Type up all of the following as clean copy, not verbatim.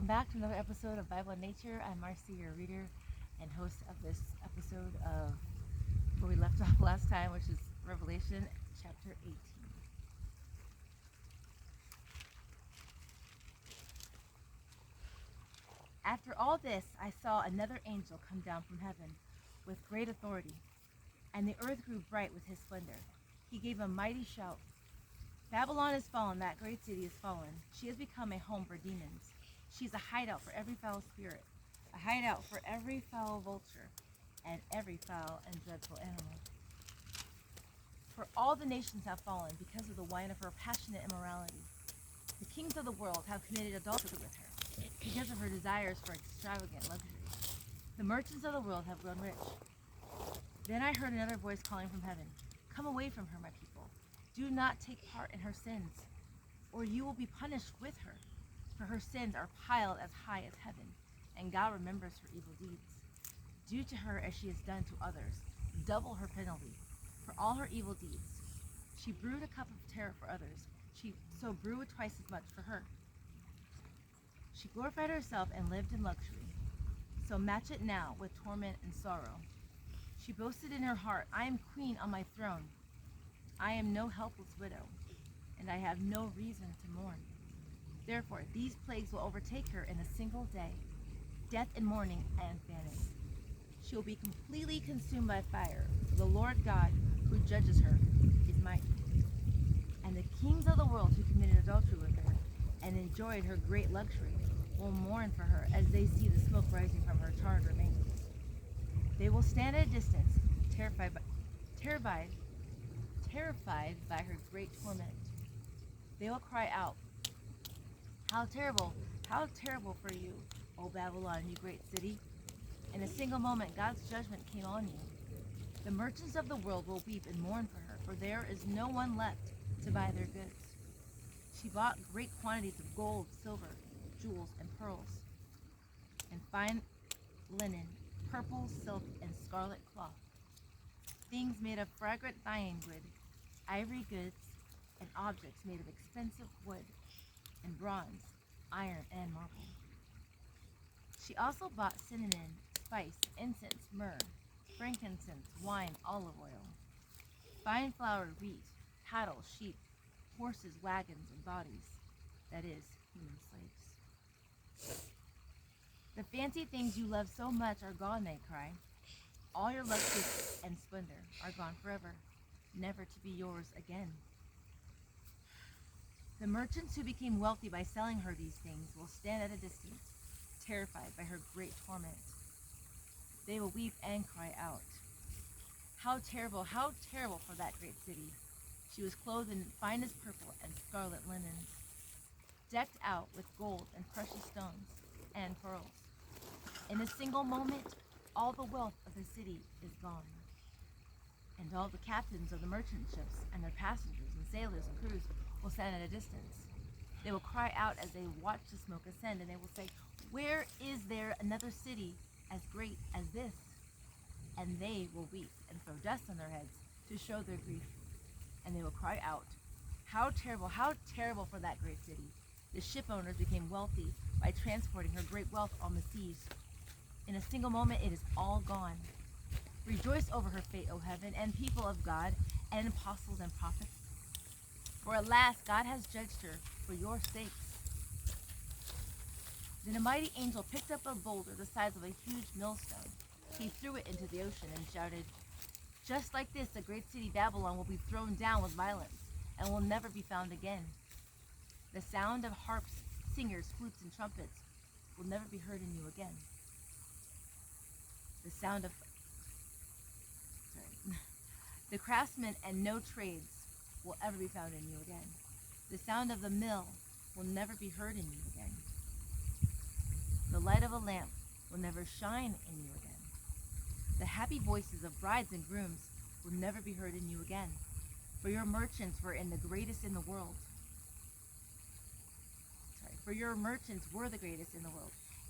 Welcome back to another episode of Bible and Nature. I'm Marcy, your reader and host of this episode of where we left off last time, which is Revelation chapter 18. After all this, I saw another angel come down from heaven with great authority, and the earth grew bright with his splendor. He gave a mighty shout. Babylon is fallen, that great city is fallen. She has become a home for demons. She is a hideout for every foul spirit, a hideout for every foul vulture, and every foul and dreadful animal. For all the nations have fallen because of the wine of her passionate immorality. The kings of the world have committed adultery with her, because of her desires for extravagant luxury. The merchants of the world have grown rich. Then I heard another voice calling from heaven, "Come away from her, my people. Do not take part in her sins, or you will be punished with her. For her sins are piled as high as heaven, and God remembers her evil deeds. Do to her as she has done to others, double her penalty for all her evil deeds. She brewed a cup of terror for others, so brew twice as much for her. She glorified herself and lived in luxury, so match it now with torment and sorrow. She boasted in her heart, 'I am queen on my throne. I am no helpless widow, and I have no reason to mourn.' Therefore, these plagues will overtake her in a single day, death and mourning and famine. She will be completely consumed by fire, for the Lord God, who judges her, is mighty. And the kings of the world who committed adultery with her and enjoyed her great luxury will mourn for her as they see the smoke rising from her charred remains. They will stand at a distance, terrified by her great torment. They will cry out, 'How terrible for you, O Babylon, you great city!' In a single moment, God's judgment came on you. The merchants of the world will weep and mourn for her, for there is no one left to buy their goods. She bought great quantities of gold, silver, jewels, and pearls, and fine linen, purple, silk, and scarlet cloth, things made of fragrant thyine wood, ivory goods, and objects made of expensive wood, and bronze, iron, and marble. She also bought cinnamon, spice, incense, myrrh, frankincense, wine, olive oil, fine flour, wheat, cattle, sheep, horses, wagons, and bodies, that is, human slaves. The fancy things you love so much are gone, they cry. All your luxury and splendor are gone forever, never to be yours again. The merchants who became wealthy by selling her these things will stand at a distance, terrified by her great torment. They will weep and cry out, 'How terrible for that great city!' She was clothed in finest purple and scarlet linens, decked out with gold and precious stones and pearls. In a single moment, all the wealth of the city is gone. And all the captains of the merchant ships and their passengers and sailors and crews will stand at a distance. They will cry out as they watch the smoke ascend, and they will say, 'Where is there another city as great as this?' And they will weep and throw dust on their heads to show their grief. And they will cry out, 'How terrible for that great city!' The ship owners became wealthy by transporting her great wealth on the seas. In a single moment, it is all gone. Rejoice over her fate, O heaven, and people of God, and apostles and prophets. For at last God has judged her for your sakes." Then a mighty angel picked up a boulder the size of a huge millstone. He threw it into the ocean and shouted, "Just like this, the great city Babylon will be thrown down with violence and will never be found again. The sound of harps, singers, flutes, and trumpets will never be heard in you again. The sound of the craftsmen and no trades will ever be found in you again. The sound of the mill will never be heard in you again. The light of a lamp will never shine in you again. The happy voices of brides and grooms will never be heard in you again, for your merchants were the greatest in the world.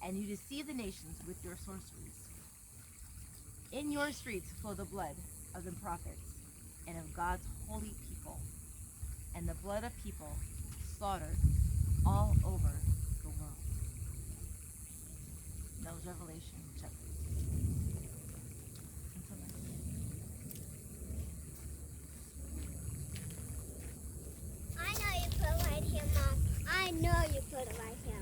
And you deceived the nations with your sorceries. In your streets flow the blood of the prophets and of God's holy people, and the blood of people slaughtered all over the world." is Revelation chapter 18. Until next time. I know you put it right here, Mom. I know you put it right here.